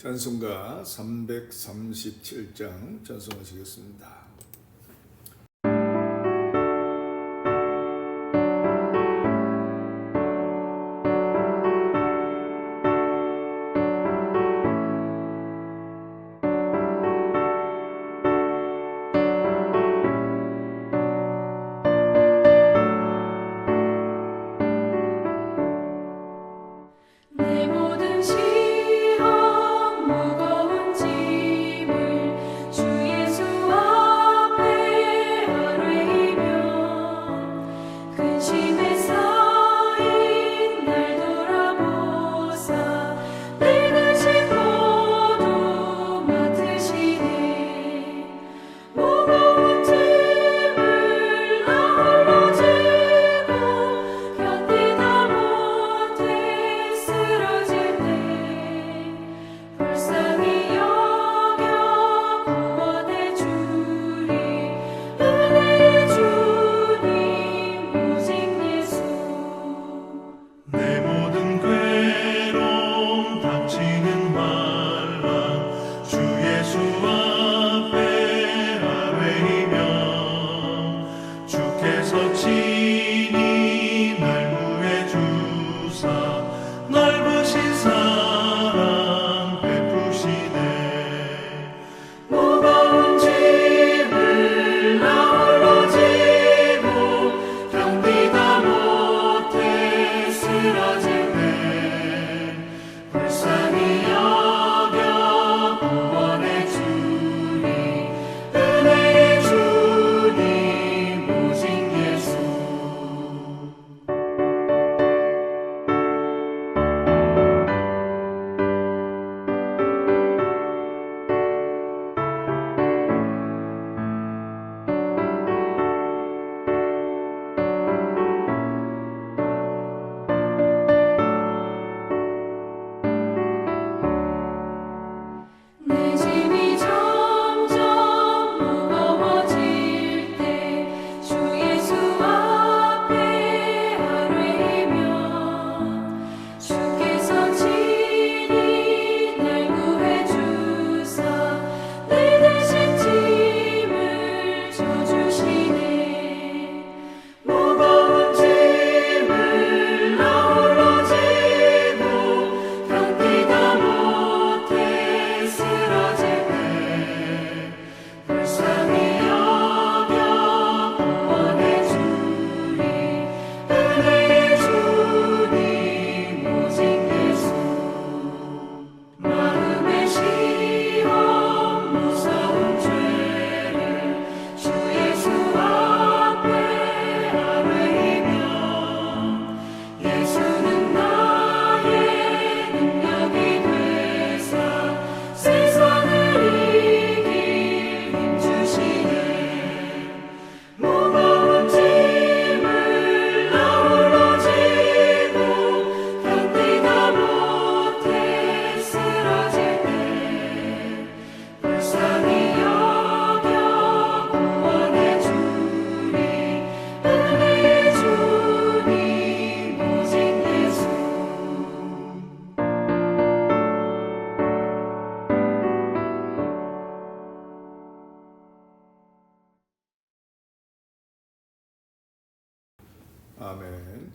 찬송가 337장 찬송하시겠습니다. 무거운 짐을 주 예수와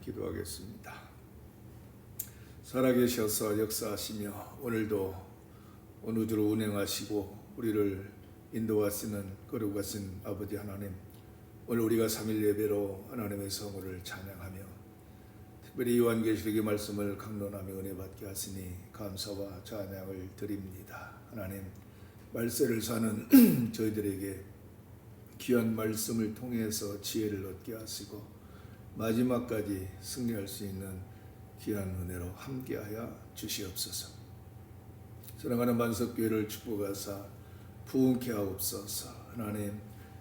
기도하겠습니다. 살아계셔서 역사하시며 오늘도 어느 우주를 운행하시고 우리를 인도하시는 거룩하신 아버지 하나님, 오늘 우리가 3일 예배로 하나님의 성호를 찬양하며 특별히 요한계시록의 말씀을 강론하며 은혜 받게 하시니 감사와 찬양을 드립니다. 하나님, 말세를 사는 저희들에게 귀한 말씀을 통해서 지혜를 얻게 하시고 마지막까지 승리할 수 있는 귀한 은혜로 함께하여 주시옵소서. 사랑하는 만석교회를 축복하사 부흥케 하옵소서. 하나님,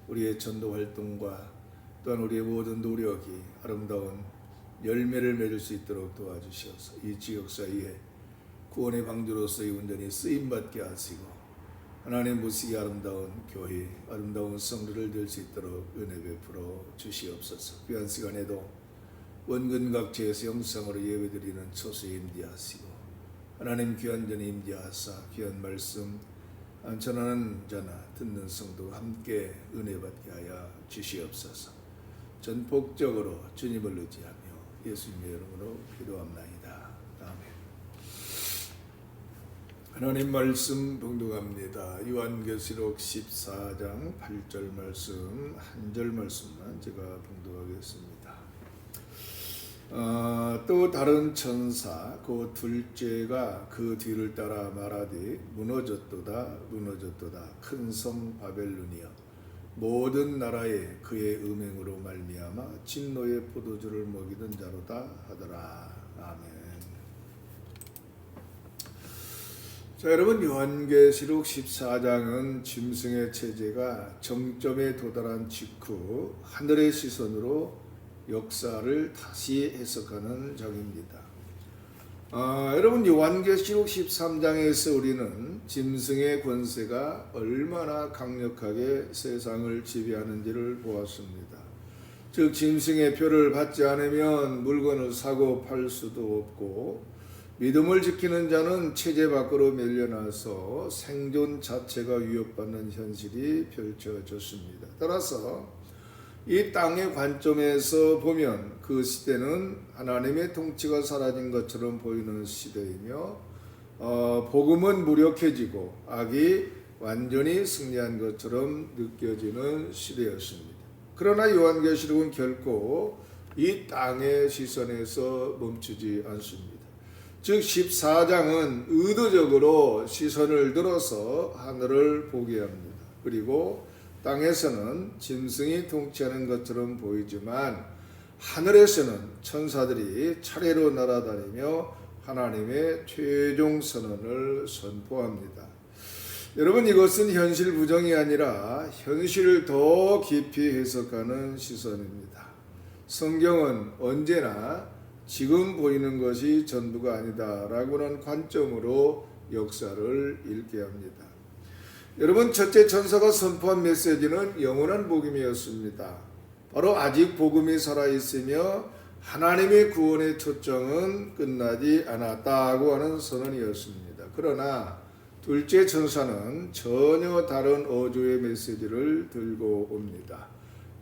우리의 전도 활동과 또한 우리의 모든 노력이 아름다운 열매를 맺을 수 있도록 도와주시옵소서. 이 지역사회에 구원의 방주로서의 온전히 쓰임받게 하시고 하나님 모시기 아름다운 교회, 아름다운 성도를 될 수 있도록 은혜 베풀어 주시옵소서. 귀한 시간에도 원근 각지에서 영상으로 예배드리는 초소에 임재하시고 하나님 귀한 전에 임재하사 귀한 말씀 전하는 자나 듣는 성도와 함께 은혜 받게 하여 주시옵소서. 전폭적으로 주님을 의지하며 예수님의 이름으로 기도합나이다. 아멘. 하나님 말씀 봉독합니다. 요한계시록 14장 8절 말씀, 한 절 말씀만 제가 봉독하겠습니다. 또 다른 천사 그 둘째가 그 뒤를 따라 말하되 무너졌도다 무너졌도다 큰 성 바벨론이여 모든 나라에 그의 음행으로 말미암아 진노의 포도주를 먹이던 자로다 하더라. 아멘. 자, 여러분, 요한계시록 14장은 짐승의 체제가 정점에 도달한 직후 하늘의 시선으로 역사를 다시 해석하는 장입니다. 여러분, 요한계시록 13장에서 우리는 짐승의 권세가 얼마나 강력하게 세상을 지배하는지를 보았습니다. 즉, 짐승의 표를 받지 않으면 물건을 사고 팔 수도 없고 믿음을 지키는 자는 체제 밖으로 밀려나서 생존 자체가 위협받는 현실이 펼쳐졌습니다. 따라서 이 땅의 관점에서 보면 그 시대는 하나님의 통치가 사라진 것처럼 보이는 시대이며 복음은 무력해지고 악이 완전히 승리한 것처럼 느껴지는 시대였습니다. 그러나 요한계시록은 결코 이 땅의 시선에서 멈추지 않습니다. 즉 14장은 의도적으로 시선을 들어서 하늘을 보게 합니다. 그리고 땅에서는 짐승이 통치하는 것처럼 보이지만 하늘에서는 천사들이 차례로 날아다니며 하나님의 최종 선언을 선포합니다. 여러분, 이것은 현실 부정이 아니라 현실을 더 깊이 해석하는 시선입니다. 성경은 언제나 지금 보이는 것이 전부가 아니다 라고는 관점으로 역사를 읽게 합니다. 여러분, 첫째 천사가 선포한 메시지는 영원한 복음이었습니다. 바로 아직 복음이 살아있으며 하나님의 구원의 초점은 끝나지 않았다고 하는 선언이었습니다. 그러나 둘째 천사는 전혀 다른 어조의 메시지를 들고 옵니다.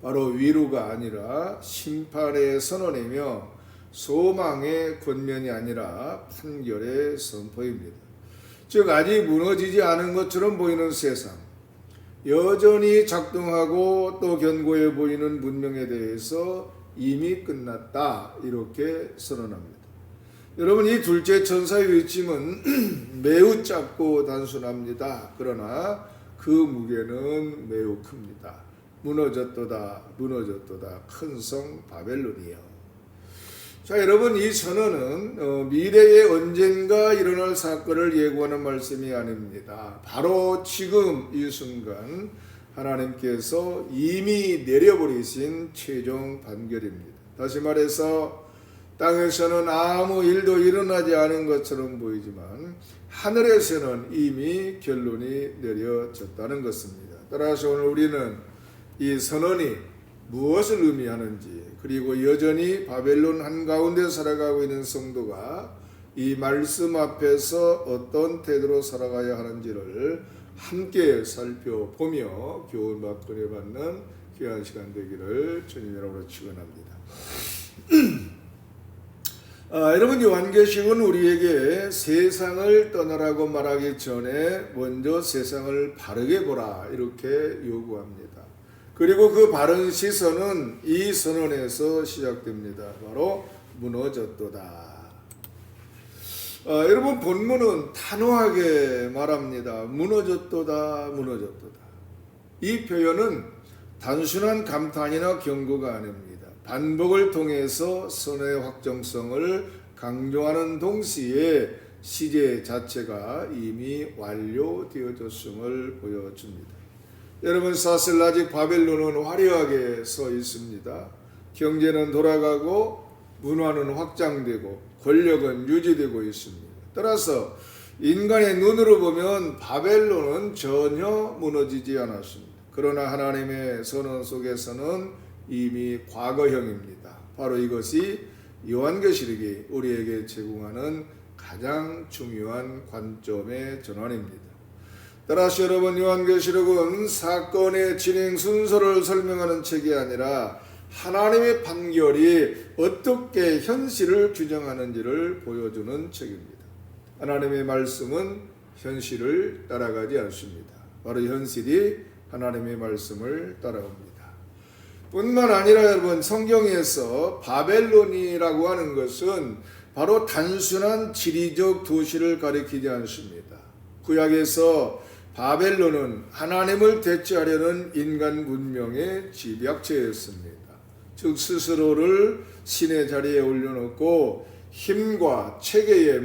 바로 위로가 아니라 심판의 선언이며 소망의 권면이 아니라 판결의 선포입니다. 즉, 아직 무너지지 않은 것처럼 보이는 세상, 여전히 작동하고 또 견고해 보이는 문명에 대해서 이미 끝났다, 이렇게 선언합니다. 여러분, 이 둘째 천사의 외침은 매우 짧고 단순합니다. 그러나 그 무게는 매우 큽니다. 무너졌도다 무너졌도다 큰 성 바벨론이여. 자, 여러분, 이 선언은 미래에 언젠가 일어날 사건을 예고하는 말씀이 아닙니다. 바로 지금 이 순간 하나님께서 이미 내려버리신 최종 판결입니다. 다시 말해서 땅에서는 아무 일도 일어나지 않은 것처럼 보이지만 하늘에서는 이미 결론이 내려졌다는 것입니다. 따라서 오늘 우리는 이 선언이 무엇을 의미하는지, 그리고 여전히 바벨론 한가운데 살아가고 있는 성도가 이 말씀 앞에서 어떤 태도로 살아가야 하는지를 함께 살펴보며 교훈받고 은혜받는 귀한 시간 되기를 주님 이름으로 축원합니다. 여러분, 요한계시록은 우리에게 세상을 떠나라고 말하기 전에 먼저 세상을 바르게 보라 이렇게 요구합니다. 그리고 그 바른 시선은 이 선언에서 시작됩니다. 바로 무너졌도다. 여러분, 본문은 단호하게 말합니다. 무너졌도다, 무너졌도다. 이 표현은 단순한 감탄이나 경고가 아닙니다. 반복을 통해서 선의 확정성을 강조하는 동시에 시제 자체가 이미 완료되어졌음을 보여줍니다. 여러분, 사실 아직 바벨론은 화려하게 서 있습니다. 경제는 돌아가고 문화는 확장되고 권력은 유지되고 있습니다. 따라서 인간의 눈으로 보면 바벨론은 전혀 무너지지 않았습니다. 그러나 하나님의 선언 속에서는 이미 과거형입니다. 바로 이것이 요한계시록이 우리에게 제공하는 가장 중요한 관점의 전환입니다. 따라서 여러분, 요한계시록은 사건의 진행 순서를 설명하는 책이 아니라 하나님의 판결이 어떻게 현실을 규정하는지를 보여주는 책입니다. 하나님의 말씀은 현실을 따라가지 않습니다. 바로 현실이 하나님의 말씀을 따라옵니다. 뿐만 아니라 여러분, 성경에서 바벨론이라고 하는 것은 바로 단순한 지리적 도시를 가리키지 않습니다. 구약에서 바벨론은 하나님을 대체하려는 인간 문명의 집약체였습니다. 즉 스스로를 신의 자리에 올려놓고 힘과 체계와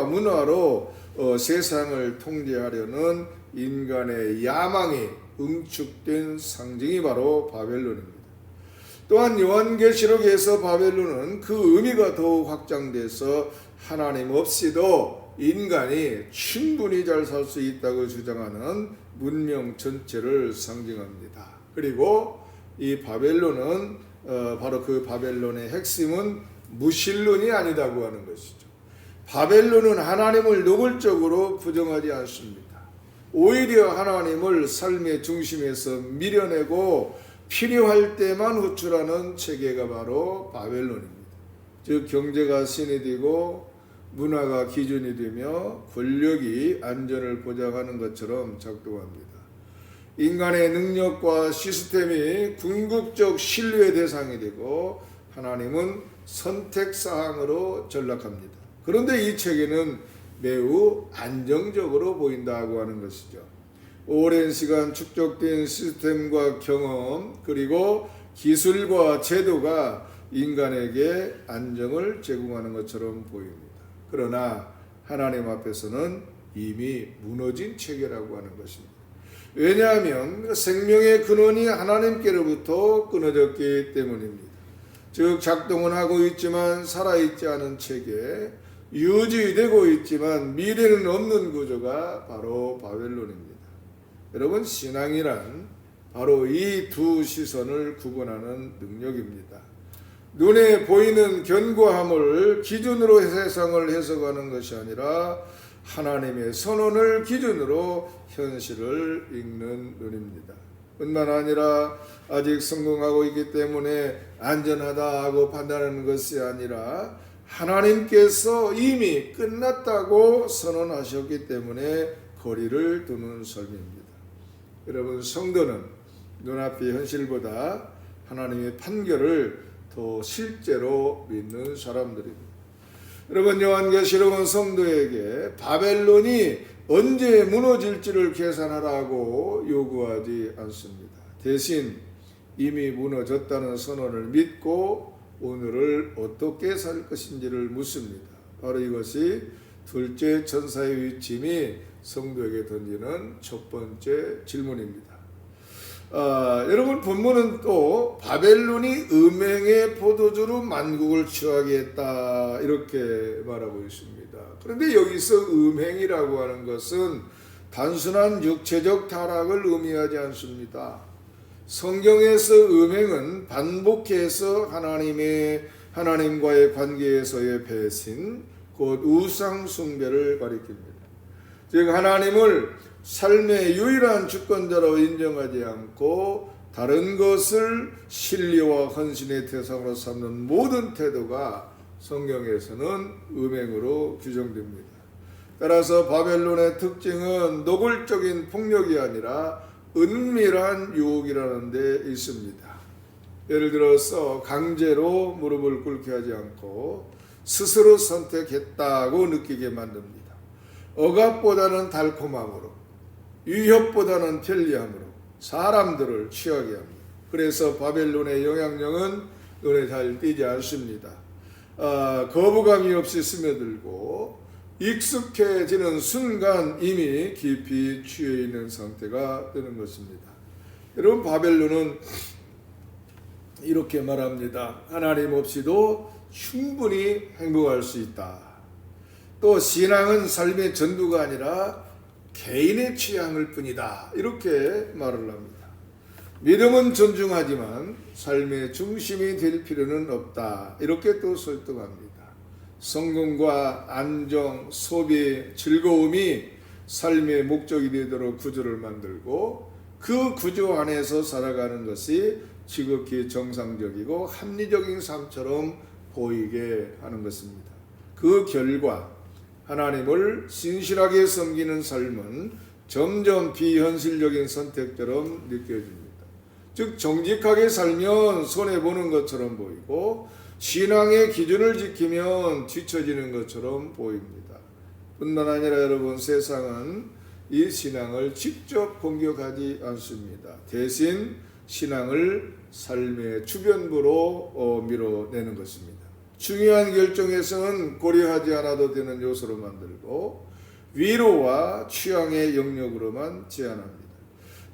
문화로 세상을 통제하려는 인간의 야망이 응축된 상징이 바로 바벨론입니다. 또한 요한계시록에서 바벨론은 그 의미가 더욱 확장돼서 하나님 없이도 인간이 충분히 잘 살 수 있다고 주장하는 문명 전체를 상징합니다. 그리고 이 바벨론은 바로 그 바벨론의 핵심은 무신론이 아니다고 하는 것이죠. 바벨론은 하나님을 노골적으로 부정하지 않습니다. 오히려 하나님을 삶의 중심에서 밀어내고 필요할 때만 호출하는 체계가 바로 바벨론입니다. 즉 경제가 신이 되고 문화가 기준이 되며 권력이 안전을 보장하는 것처럼 작동합니다. 인간의 능력과 시스템이 궁극적 신뢰의 대상이 되고 하나님은 선택사항으로 전락합니다. 그런데 이 체계는 매우 안정적으로 보인다고 하는 것이죠. 오랜 시간 축적된 시스템과 경험 그리고 기술과 제도가 인간에게 안정을 제공하는 것처럼 보입니다. 그러나 하나님 앞에서는 이미 무너진 체계라고 하는 것입니다. 왜냐하면 생명의 근원이 하나님께로부터 끊어졌기 때문입니다. 즉 작동은 하고 있지만 살아있지 않은 체계, 유지되고 있지만 미래는 없는 구조가 바로 바벨론입니다. 여러분, 신앙이란 바로 이 두 시선을 구분하는 능력입니다. 눈에 보이는 견고함을 기준으로 세상을 해석하는 것이 아니라 하나님의 선언을 기준으로 현실을 읽는 눈입니다. 뿐만 아니라 아직 성공하고 있기 때문에 안전하다 하고 판단하는 것이 아니라 하나님께서 이미 끝났다고 선언하셨기 때문에 거리를 두는 삶입니다. 여러분, 성도는 눈앞의 현실보다 하나님의 판결을 더 실제로 믿는 사람들입니다. 여러분, 요한계시록은 성도에게 바벨론이 언제 무너질지를 계산하라고 요구하지 않습니다. 대신 이미 무너졌다는 선언을 믿고 오늘을 어떻게 살 것인지를 묻습니다. 바로 이것이 둘째 천사의 위침이 성도에게 던지는 첫 번째 질문입니다. 여러분, 본문은 또 바벨론이 음행의 포도주로 만국을 취하게 했다 이렇게 말하고 있습니다. 그런데 여기서 음행이라고 하는 것은 단순한 육체적 타락을 의미하지 않습니다. 성경에서 음행은 반복해서 하나님과의 관계에서의 배신, 곧 우상 숭배를 가리킵니다. 즉 하나님을 삶의 유일한 주권자로 인정하지 않고 다른 것을 신뢰와 헌신의 대상으로 삼는 모든 태도가 성경에서는 음행으로 규정됩니다. 따라서 바벨론의 특징은 노골적인 폭력이 아니라 은밀한 유혹이라는 데 있습니다. 예를 들어서 강제로 무릎을 꿇게 하지 않고 스스로 선택했다고 느끼게 만듭니다. 억압보다는 달콤함으로, 위협보다는 편리함으로 사람들을 취하게 합니다. 그래서 바벨론의 영향력은 눈에 잘 띄지 않습니다. 거부감이 없이 스며들고 익숙해지는 순간 이미 깊이 취해 있는 상태가 되는 것입니다. 여러분, 바벨론은 이렇게 말합니다. 하나님 없이도 충분히 행복할 수 있다. 또 신앙은 삶의 전부가 아니라 개인의 취향일 뿐이다. 이렇게 말을 합니다. 믿음은 존중하지만 삶의 중심이 될 필요는 없다. 이렇게 또 설득합니다. 성공과 안정, 소비, 즐거움이 삶의 목적이 되도록 구조를 만들고 그 구조 안에서 살아가는 것이 지극히 정상적이고 합리적인 삶처럼 보이게 하는 것입니다. 그 결과 하나님을 신실하게 섬기는 삶은 점점 비현실적인 선택처럼 느껴집니다. 즉 정직하게 살면 손해보는 것처럼 보이고 신앙의 기준을 지키면 뒤처지는 것처럼 보입니다. 뿐만 아니라 여러분, 세상은 이 신앙을 직접 공격하지 않습니다. 대신 신앙을 삶의 주변부로 밀어내는 것입니다. 중요한 결정에서는 고려하지 않아도 되는 요소로 만들고 위로와 취향의 영역으로만 제한합니다.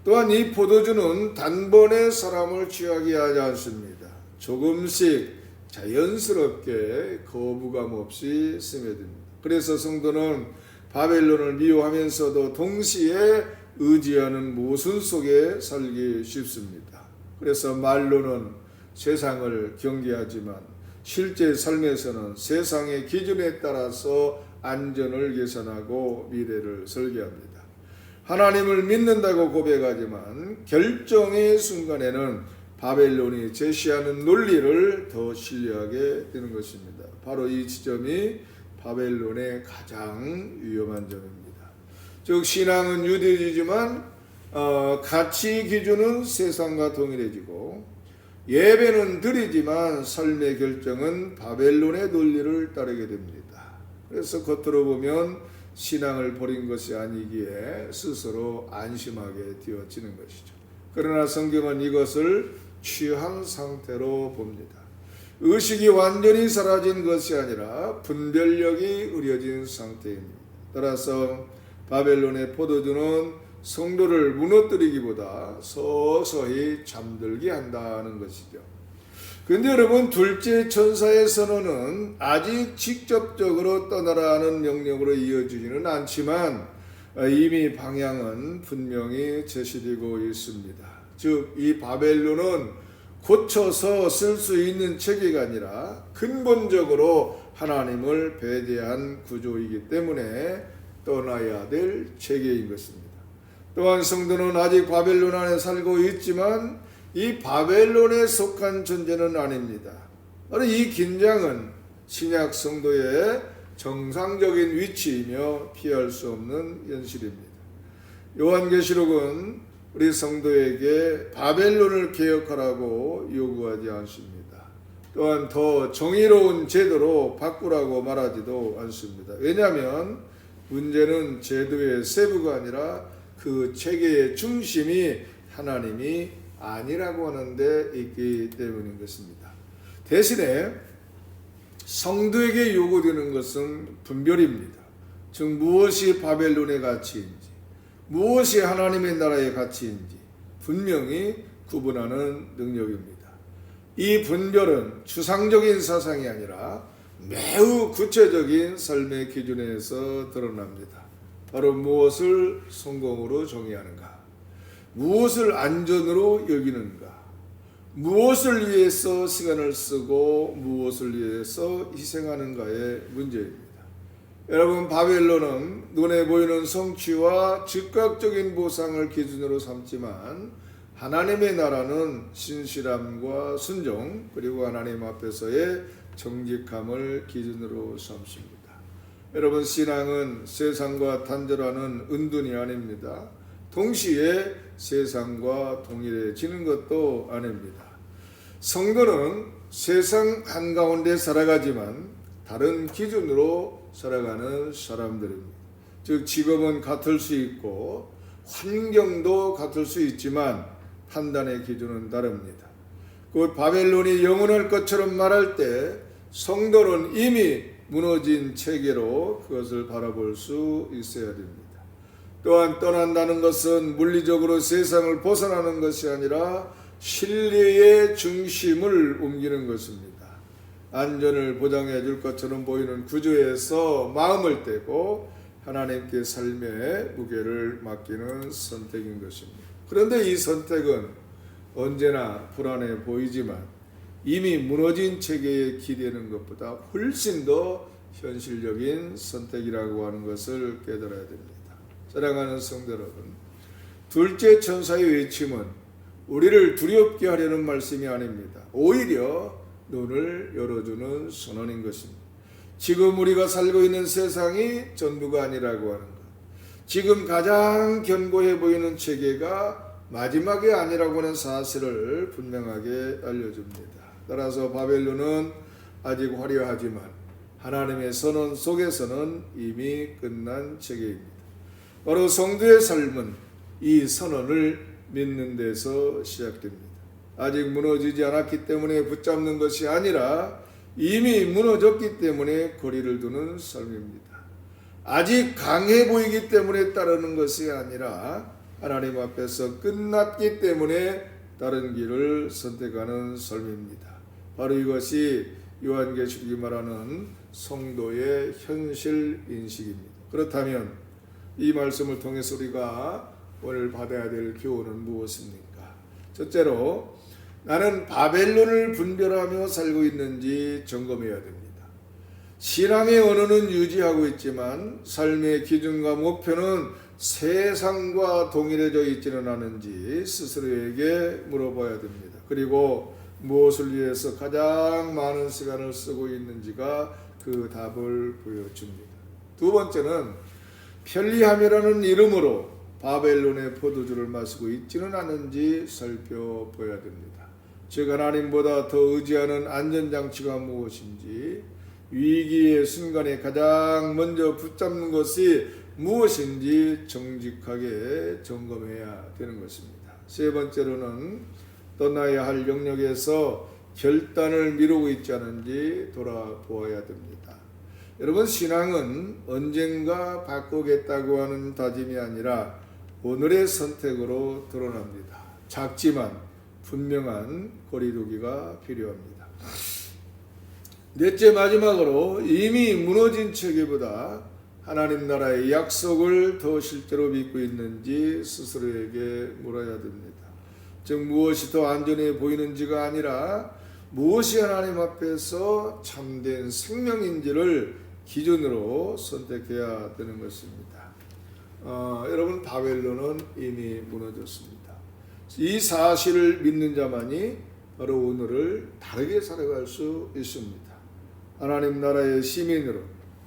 또한 이 포도주는 단번에 사람을 취하게 하지 않습니다. 조금씩 자연스럽게 거부감 없이 스며듭니다. 그래서 성도는 바벨론을 미워하면서도 동시에 의지하는 모순 속에 살기 쉽습니다. 그래서 말로는 세상을 경계하지만 실제 삶에서는 세상의 기준에 따라서 안전을 계산하고 미래를 설계합니다. 하나님을 믿는다고 고백하지만 결정의 순간에는 바벨론이 제시하는 논리를 더 신뢰하게 되는 것입니다. 바로 이 지점이 바벨론의 가장 위험한 점입니다. 즉 신앙은 유대주의지만 가치 기준은 세상과 동일해지고 예배는 드리지만 삶의 결정은 바벨론의 논리를 따르게 됩니다. 그래서 겉으로 보면 신앙을 버린 것이 아니기에 스스로 안심하게 되어지는 것이죠. 그러나 성경은 이것을 취한 상태로 봅니다. 의식이 완전히 사라진 것이 아니라 분별력이 흐려진 상태입니다. 따라서 바벨론의 포도주는 성도를 무너뜨리기보다 서서히 잠들게 한다는 것이죠. 그런데 여러분, 둘째 천사의 선언은 아직 직접적으로 떠나라는 명령으로 이어지지는 않지만 이미 방향은 분명히 제시되고 있습니다. 즉 이 바벨론은 고쳐서 쓸 수 있는 체계가 아니라 근본적으로 하나님을 배제한 구조이기 때문에 떠나야 될 체계인 것입니다. 또한 성도는 아직 바벨론 안에 살고 있지만 이 바벨론에 속한 존재는 아닙니다. 바로 이 긴장은 신약 성도의 정상적인 위치이며 피할 수 없는 현실입니다. 요한계시록은 우리 성도에게 바벨론을 개혁하라고 요구하지 않습니다. 또한 더 정의로운 제도로 바꾸라고 말하지도 않습니다. 왜냐하면 문제는 제도의 세부가 아니라 그 체계의 중심이 하나님이 아니라고 하는데 있기 때문인 것입니다. 대신에 성도에게 요구되는 것은 분별입니다. 즉 무엇이 바벨론의 가치인지 무엇이 하나님의 나라의 가치인지 분명히 구분하는 능력입니다. 이 분별은 추상적인 사상이 아니라 매우 구체적인 삶의 기준에서 드러납니다. 바로 무엇을 성공으로 정의하는가, 무엇을 안전으로 여기는가, 무엇을 위해서 시간을 쓰고 무엇을 위해서 희생하는가의 문제입니다. 여러분, 바벨론은 눈에 보이는 성취와 즉각적인 보상을 기준으로 삼지만 하나님의 나라는 신실함과 순종 그리고 하나님 앞에서의 정직함을 기준으로 삼습니다. 여러분, 신앙은 세상과 단절하는 은둔이 아닙니다. 동시에 세상과 동일해지는 것도 아닙니다. 성도는 세상 한가운데 살아가지만 다른 기준으로 살아가는 사람들입니다. 즉, 직업은 같을 수 있고 환경도 같을 수 있지만 판단의 기준은 다릅니다. 곧 바벨론이 영원할 것처럼 말할 때 성도는 이미 무너진 체계로 그것을 바라볼 수 있어야 됩니다. 또한 떠난다는 것은 물리적으로 세상을 벗어나는 것이 아니라 신뢰의 중심을 옮기는 것입니다. 안전을 보장해 줄 것처럼 보이는 구조에서 마음을 떼고 하나님께 삶의 무게를 맡기는 선택인 것입니다. 그런데 이 선택은 언제나 불안해 보이지만 이미 무너진 체계에 기대는 것보다 훨씬 더 현실적인 선택이라고 하는 것을 깨달아야 됩니다. 사랑하는 성도 여러분, 둘째 천사의 외침은 우리를 두렵게 하려는 말씀이 아닙니다. 오히려 눈을 열어주는 선언인 것입니다. 지금 우리가 살고 있는 세상이 전부가 아니라고 하는 것, 지금 가장 견고해 보이는 체계가 마지막이 아니라고 하는 사실을 분명하게 알려줍니다. 따라서 바벨론은 아직 화려하지만 하나님의 선언 속에서는 이미 끝난 체계입니다. 바로 성도의 삶은 이 선언을 믿는 데서 시작됩니다. 아직 무너지지 않았기 때문에 붙잡는 것이 아니라 이미 무너졌기 때문에 거리를 두는 삶입니다. 아직 강해 보이기 때문에 따르는 것이 아니라 하나님 앞에서 끝났기 때문에 다른 길을 선택하는 삶입니다. 바로 이것이 요한계시록이 말하는 성도의 현실 인식입니다. 그렇다면 이 말씀을 통해서 우리가 오늘 받아야 될 교훈은 무엇입니까? 첫째로, 나는 바벨론을 분별하며 살고 있는지 점검해야 됩니다. 신앙의 언어는 유지하고 있지만 삶의 기준과 목표는 세상과 동일해져 있지는 않은지 스스로에게 물어봐야 됩니다. 그리고 무엇을 위해서 가장 많은 시간을 쓰고 있는지가 그 답을 보여줍니다. 두 번째는 편리함이라는 이름으로 바벨론의 포도주를 마시고 있지는 않은지 살펴봐야 됩니다. 즉, 하나님보다 더 의지하는 안전장치가 무엇인지, 위기의 순간에 가장 먼저 붙잡는 것이 무엇인지 정직하게 점검해야 되는 것입니다. 세 번째로는 떠나야 할 영역에서 결단을 미루고 있지 않은지 돌아보아야 됩니다. 여러분, 신앙은 언젠가 바꾸겠다고 하는 다짐이 아니라 오늘의 선택으로 드러납니다. 작지만 분명한 거리두기가 필요합니다. 넷째, 마지막으로 이미 무너진 체계보다 하나님 나라의 약속을 더 실제로 믿고 있는지 스스로에게 물어야 됩니다. 즉, 무엇이 더 안전해 보이는지가 아니라 무엇이 하나님 앞에서 참된 생명인지를 기준으로 선택해야 되는 것입니다. 여러분, 바벨론은 이미 무너졌습니다. 이 사실을 믿는 자만이 바로 오늘을 다르게 살아갈 수 있습니다. 하나님 나라의 시민으로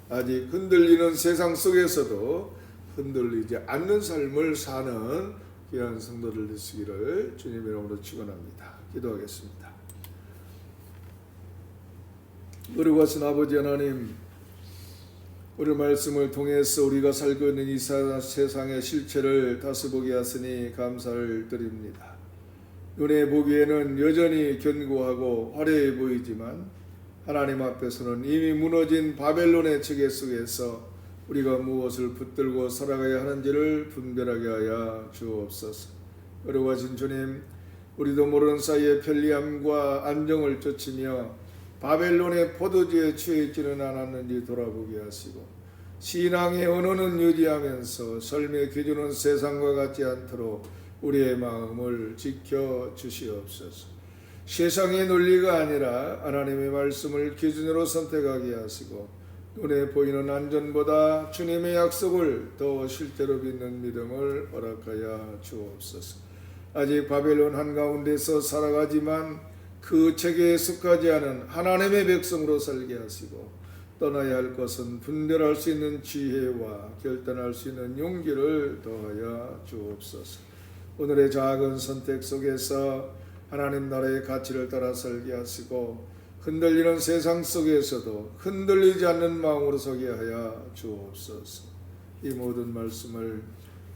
아직 흔들리는 세상 속에서도 흔들리지 않는 삶을 사는 귀한 성도들 되시기를 주님의 이름으로 축원합니다. 기도하겠습니다. 거룩하신 아버지 하나님, 우리 말씀을 통해서 우리가 살고 있는 이 세상의 실체를 다시 보게 하시니 감사를 드립니다. 눈에 보기에는 여전히 견고하고 화려해 보이지만 하나님 앞에서는 이미 무너진 바벨론의 체계 속에서 우리가 무엇을 붙들고 살아가야 하는지를 분별하게 하여 주옵소서. 거룩하신 주님, 우리도 모르는 사이에 편리함과 안정을 쫓으며 바벨론의 포도주에 취해있지는 않았는지 돌아보게 하시고, 신앙의 언어는 유지하면서 삶의 기준은 세상과 같지 않도록 우리의 마음을 지켜 주시옵소서. 세상의 논리가 아니라 하나님의 말씀을 기준으로 선택하게 하시고, 눈에 보이는 안전보다 주님의 약속을 더 실제로 믿는 믿음을 허락하여 주옵소서. 아직 바벨론 한가운데서 살아가지만 그 체계에 속하지 않은 하나님의 백성으로 살게 하시고 떠나야 할 것은 분별할 수 있는 지혜와 결단할 수 있는 용기를 더하여 주옵소서. 오늘의 작은 선택 속에서 하나님 나라의 가치를 따라 살게 하시고 흔들리는 세상 속에서도 흔들리지 않는 마음으로 서게 하여 주옵소서. 이 모든 말씀을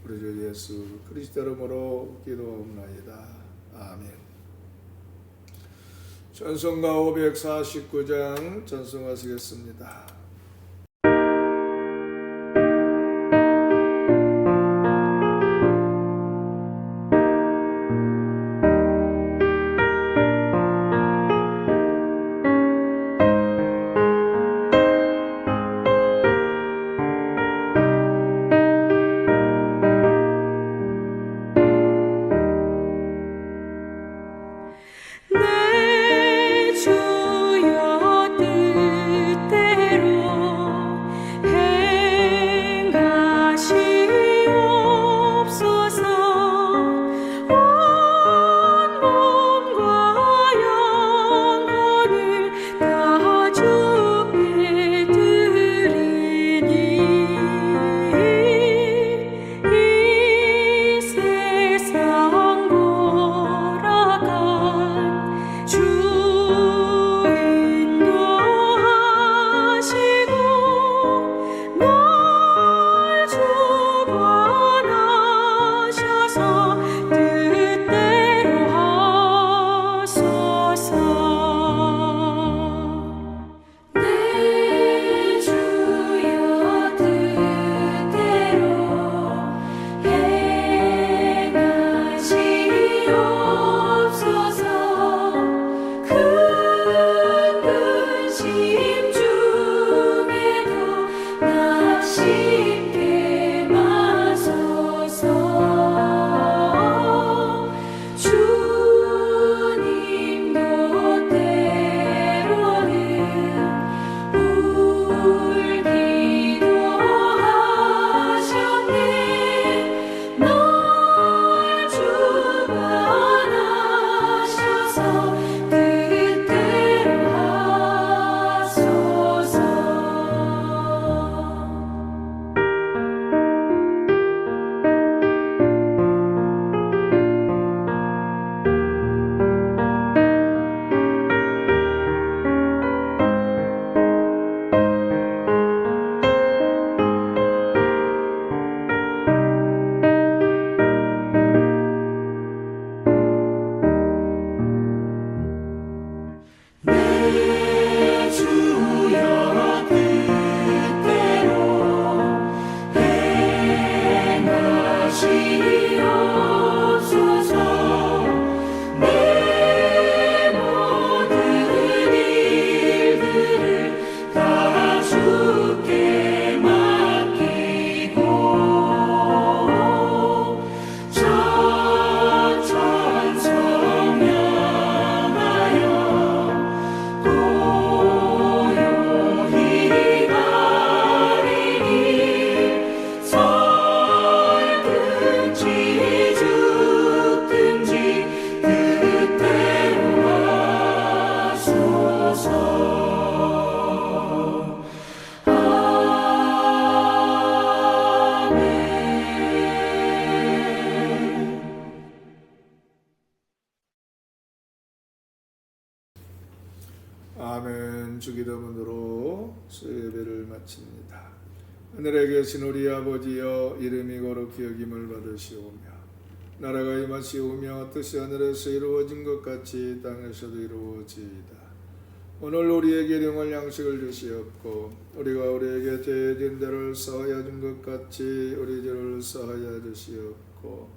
우리 주 예수 그리스도 이름으로 기도하옵나이다. 아멘. 찬송가 549장 찬송하시겠습니다. 아멘. 주기도문으로 수요예배를 마칩니다. 하늘에 계신 우리 아버지여, 이름이 거룩히 여김을 받으시오며 나라가 임하시오며 뜻이 하늘에서 이루어진 것 같이 땅에서도 이루어지이다. 오늘 우리에게 일용할 양식을 주시옵고 우리가 우리에게 죄진 데를 사하여 준 것 같이 우리 죄를 사하여 주시옵고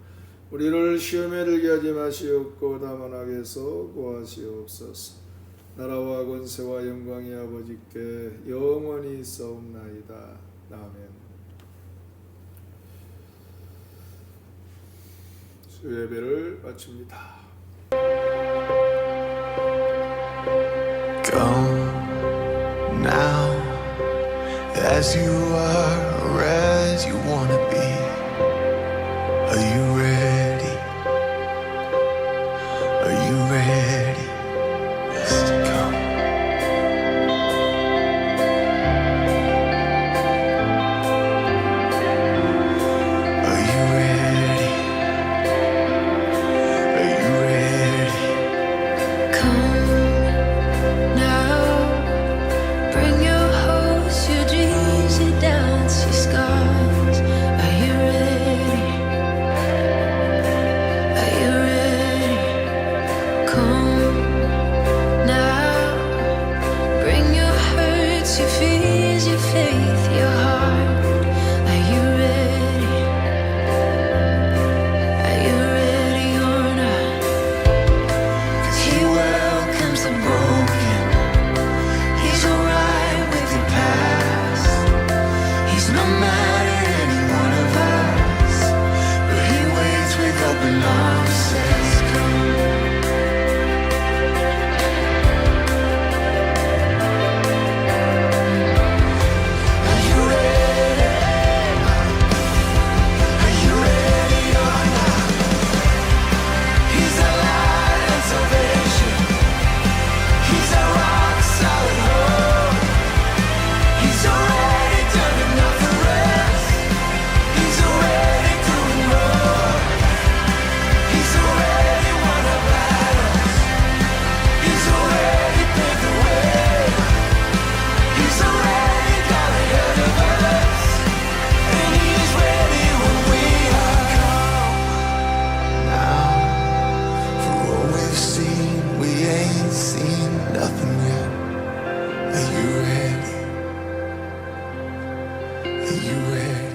우리를 시험에 들게 하지 마시옵고 다만 악에서 구하시옵소서. 나라와 권세와 영광이 아버지께 영원히 있사옵나이다. 아멘. 수요예배를 마칩니다. Go now, as you are, or as you wanna be. Are you ready? Are you ready? Are you ready?